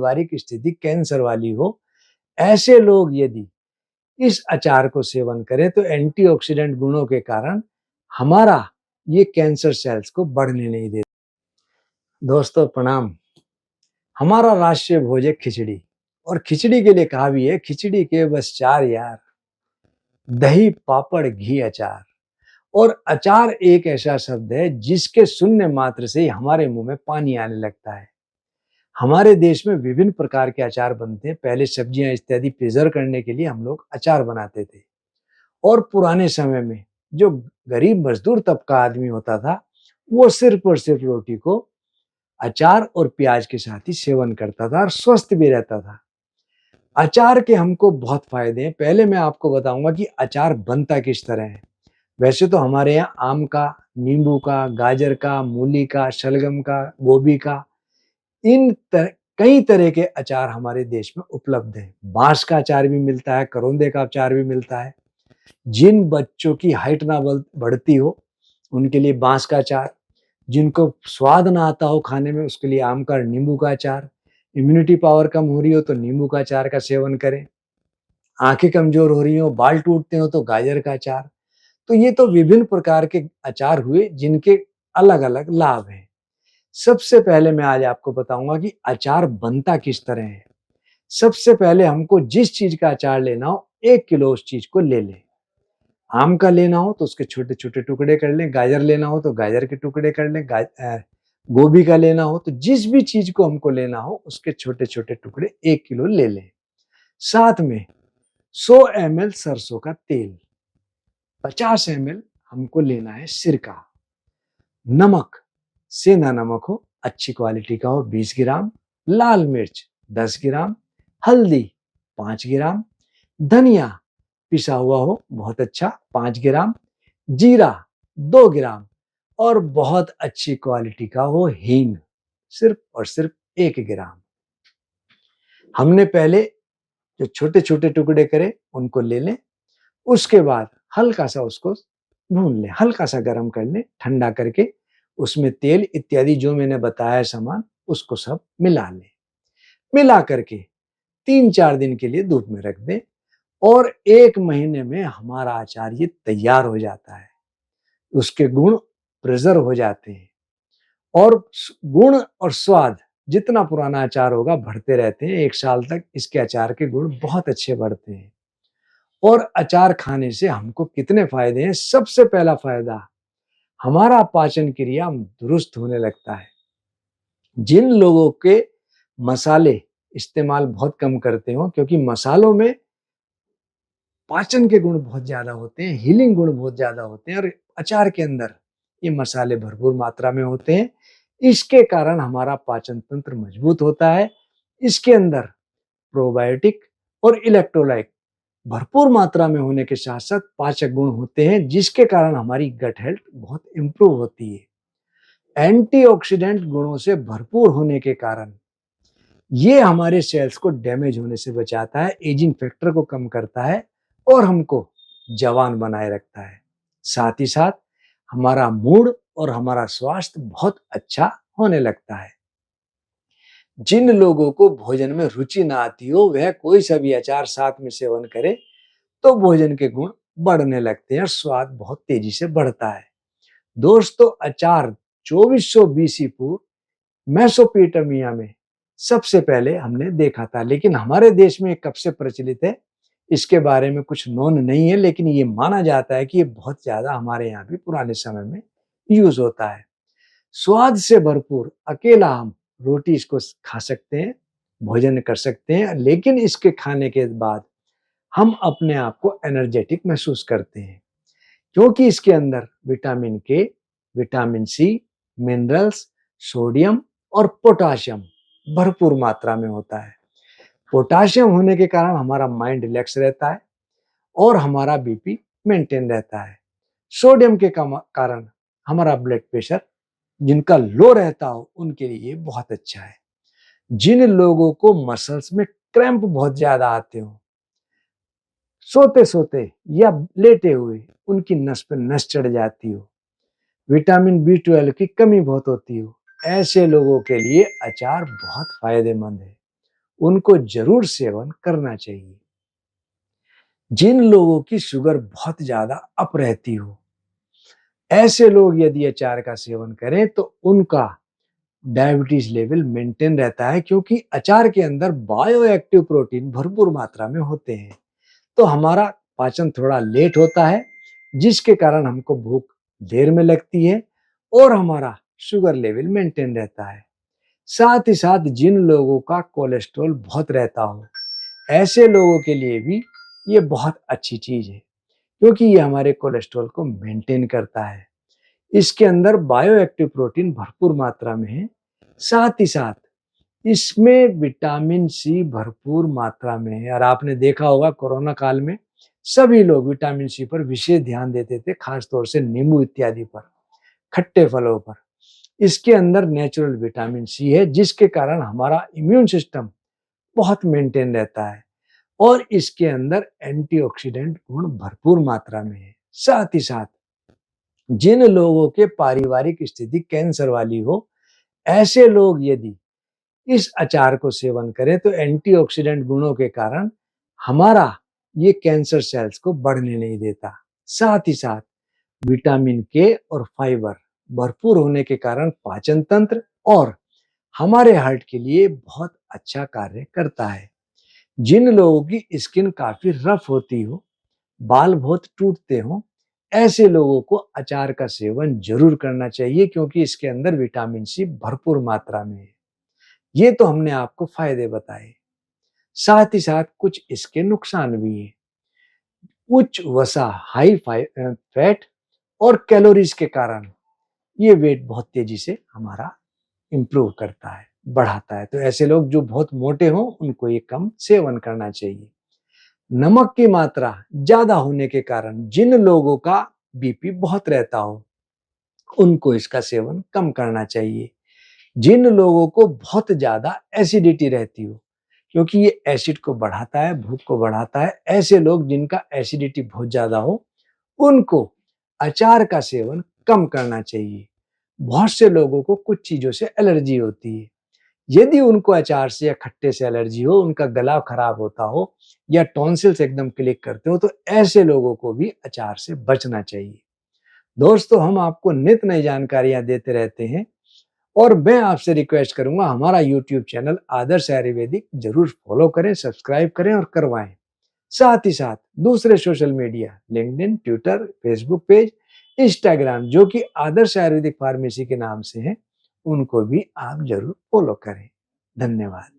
पारिवारिक स्थिति कैंसर वाली हो, ऐसे लोग यदि इस अचार को सेवन करें तो एंटीऑक्सीडेंट गुणों के कारण हमारा ये कैंसर सेल्स को बढ़ने नहीं देता। दोस्तों प्रणाम। हमारा राष्ट्रीय भोज है खिचड़ी, और खिचड़ी के लिए कहा भी है खिचड़ी के बस चार यार, दही पापड़ घी अचार। और अचार एक ऐसा शब्द है जिसके सुनने मात्र से ही हमारे मुंह में पानी आने लगता है। हमारे देश में विभिन्न प्रकार के अचार बनते हैं। पहले सब्जियां इत्यादि प्रिजर्व करने के लिए हम लोग अचार बनाते थे, और पुराने समय में जो गरीब मजदूर तबका आदमी होता था वो सिर्फ और सिर्फ रोटी को अचार और प्याज के साथ ही सेवन करता था और स्वस्थ भी रहता था। अचार के हमको बहुत फायदे हैं। पहले मैं आपको बताऊंगा कि अचार बनता किस तरह है। वैसे तो हमारे यहाँ आम का, नींबू का, गाजर का, मूली का, शलगम का, गोभी का, कई तरह के अचार हमारे देश में उपलब्ध है। बांस का अचार भी मिलता है, करौंदे का अचार भी मिलता है। जिन बच्चों की हाइट ना बढ़ती हो उनके लिए बांस का अचार, जिनको स्वाद ना आता हो खाने में उसके लिए आम का और नींबू का अचार, इम्यूनिटी पावर कम हो रही हो तो नींबू का अचार का सेवन करें, आंखें कमजोर हो रही हो, बाल टूटते हो तो गाजर का अचार। तो ये तो विभिन्न प्रकार के अचार हुए जिनके अलग अलग लाभ हैं। सबसे पहले मैं आज आपको बताऊंगा कि अचार बनता किस तरह है। सबसे पहले हमको जिस चीज का अचार लेना हो 1 किलो उस चीज को ले लें। आम का लेना हो तो उसके छोटे छोटे टुकड़े कर लें, गाजर लेना हो तो गाजर के टुकड़े कर लें, गोभी का लेना हो तो जिस भी चीज को हमको लेना हो उसके छोटे छोटे टुकड़े 1 किलो ले लें। साथ में 100 ml सरसों का तेल, 50 ml हमको लेना है सिरका, नमक, सेंधा नमक हो, अच्छी क्वालिटी का हो 20 ग्राम, लाल मिर्च 10 ग्राम, हल्दी 5 ग्राम, धनिया पिसा हुआ हो बहुत अच्छा 5 ग्राम, जीरा 2 ग्राम, और बहुत अच्छी क्वालिटी का हो हींग सिर्फ और सिर्फ 1 ग्राम। हमने पहले जो छोटे छोटे टुकड़े करे उनको ले लें। उसके बाद हल्का सा उसको भून लें, हल्का सा गर्म कर लें, ठंडा करके उसमें तेल इत्यादि जो मैंने बताया सामान उसको सब मिला लें। मिला करके 3-4 दिन के लिए धूप में रख दें, और 1 महीने में हमारा अचार ये तैयार हो जाता है। उसके गुण प्रिजर्व हो जाते हैं, और गुण और स्वाद जितना पुराना अचार होगा बढ़ते रहते हैं। 1 साल तक इसके अचार के गुण बहुत अच्छे बढ़ते हैं। और अचार खाने से हमको कितने फायदे हैं। सबसे पहला फायदा, हमारा पाचन क्रिया दुरुस्त होने लगता है। जिन लोगों के मसाले इस्तेमाल बहुत कम करते हो, क्योंकि मसालों में पाचन के गुण बहुत ज्यादा होते हैं, हीलिंग गुण बहुत ज्यादा होते हैं, और अचार के अंदर ये मसाले भरपूर मात्रा में होते हैं। इसके कारण हमारा पाचन तंत्र मजबूत होता है। इसके अंदर प्रोबायोटिक और इलेक्ट्रोलाइट भरपूर मात्रा में होने के साथ साथ पाचक गुण होते हैं, जिसके कारण हमारी गट हेल्थ बहुत इंप्रूव होती है। एंटीऑक्सीडेंट गुणों से भरपूर होने के कारण ये हमारे सेल्स को डैमेज होने से बचाता है, एजिंग फैक्टर को कम करता है और हमको जवान बनाए रखता है। साथ ही साथ हमारा मूड और हमारा स्वास्थ्य बहुत अच्छा होने लगता है। जिन लोगों को भोजन में रुचि ना आती हो वह कोई सा भी अचार साथ में सेवन करे तो भोजन के गुण बढ़ने लगते हैं और स्वाद बहुत तेजी से बढ़ता है। दोस्तों, अचार 2400 बीसी पूर्व मेसोपोटामिया में सबसे पहले हमने देखा था, लेकिन हमारे देश में कब से प्रचलित है इसके बारे में कुछ नोन नहीं है, लेकिन ये माना जाता है कि ये बहुत ज्यादा हमारे यहाँ भी पुराने समय में यूज होता है। स्वाद से भरपूर अकेला हम रोटी इसको खा सकते हैं, भोजन कर सकते हैं, लेकिन इसके खाने के बाद हम अपने आप को एनर्जेटिक महसूस करते हैं, क्योंकि इसके अंदर विटामिन के, विटामिन सी, मिनरल्स, सोडियम और पोटाशियम भरपूर मात्रा में होता है। पोटाशियम होने के कारण हमारा माइंड रिलैक्स रहता है और हमारा बीपी मेंटेन रहता है। सोडियम के कारण हमारा ब्लड प्रेशर जिनका लो रहता हो उनके लिए बहुत अच्छा है। जिन लोगों को मसल्स में क्रैम्प बहुत ज्यादा आते हो, सोते सोते या लेटे हुए उनकी नस पे नस चढ़ जाती हो, विटामिन B12 की कमी बहुत होती हो, ऐसे लोगों के लिए अचार बहुत फायदेमंद है। उनको जरूर सेवन करना चाहिए। जिन लोगों की शुगर बहुत ज्यादा अप रहती हो, ऐसे लोग यदि अचार का सेवन करें तो उनका डायबिटीज लेवल मेंटेन रहता है, क्योंकि अचार के अंदर बायो एक्टिव प्रोटीन भरपूर मात्रा में होते हैं। तो हमारा पाचन थोड़ा लेट होता है, जिसके कारण हमको भूख देर में लगती है और हमारा शुगर लेवल मेंटेन रहता है। साथ ही साथ जिन लोगों का कोलेस्ट्रॉल बहुत रहता हो, ऐसे लोगों के लिए भी ये बहुत अच्छी चीज है, क्योंकि ये हमारे कोलेस्ट्रॉल को मेंटेन करता है। इसके अंदर बायो एक्टिव प्रोटीन भरपूर मात्रा में है। साथ ही साथ इसमें विटामिन सी भरपूर मात्रा में है, और आपने देखा होगा कोरोना काल में सभी लोग विटामिन सी पर विशेष ध्यान देते थे, खासतौर से नींबू इत्यादि पर, खट्टे फलों पर। इसके अंदर नेचुरल विटामिन सी है, जिसके कारण हमारा इम्यून सिस्टम बहुत मेंटेन रहता है, और इसके अंदर एंटीऑक्सीडेंट गुण भरपूर मात्रा में है। साथ ही साथ जिन लोगों के पारिवारिक स्थिति कैंसर वाली हो, ऐसे लोग यदि इस अचार को सेवन करें तो एंटीऑक्सीडेंट गुणों के कारण हमारा ये कैंसर सेल्स को बढ़ने नहीं देता। साथ ही साथ विटामिन के और फाइबर भरपूर होने के कारण पाचन तंत्र और हमारे हार्ट के लिए बहुत अच्छा कार्य करता है। जिन लोगों की स्किन काफी रफ होती हो, बाल बहुत टूटते हो, ऐसे लोगों को अचार का सेवन जरूर करना चाहिए, क्योंकि इसके अंदर विटामिन सी भरपूर मात्रा में है। ये तो हमने आपको फायदे बताए, साथ ही साथ कुछ इसके नुकसान भी हैं। उच्च वसा, हाई फैट और कैलोरीज के कारण ये वेट बहुत तेजी से हमारा इंप्रूव करता है, बढ़ाता है। तो ऐसे लोग जो बहुत मोटे हों, उनको ये कम सेवन करना चाहिए। नमक की मात्रा ज्यादा होने के कारण जिन लोगों का बीपी बहुत रहता हो, उनको इसका सेवन कम करना चाहिए। जिन लोगों को बहुत ज्यादा एसिडिटी रहती हो, क्योंकि ये एसिड को बढ़ाता है, भूख को बढ़ाता है, ऐसे लोग जिनका एसिडिटी बहुत ज्यादा हो, उनको अचार का सेवन कम करना चाहिए। बहुत से लोगों को कुछ चीजों से एलर्जी होती है। यदि उनको अचार से या खट्टे से एलर्जी हो, उनका गला खराब होता हो या टॉन्सिल्स एकदम क्लिक करते हो, तो ऐसे लोगों को भी अचार से बचना चाहिए। दोस्तों, हम आपको नित नई जानकारियां देते रहते हैं, और मैं आपसे रिक्वेस्ट करूंगा हमारा यूट्यूब चैनल आदर्श आयुर्वेदिक जरूर फॉलो करें, सब्सक्राइब करें और करवाएं। साथ ही साथ दूसरे social media LinkedIn, Twitter, Facebook page, Instagram, जो कि आदर्श आयुर्वेदिक फार्मेसी के नाम से है, उनको भी आप जरूर फॉलो करें। धन्यवाद।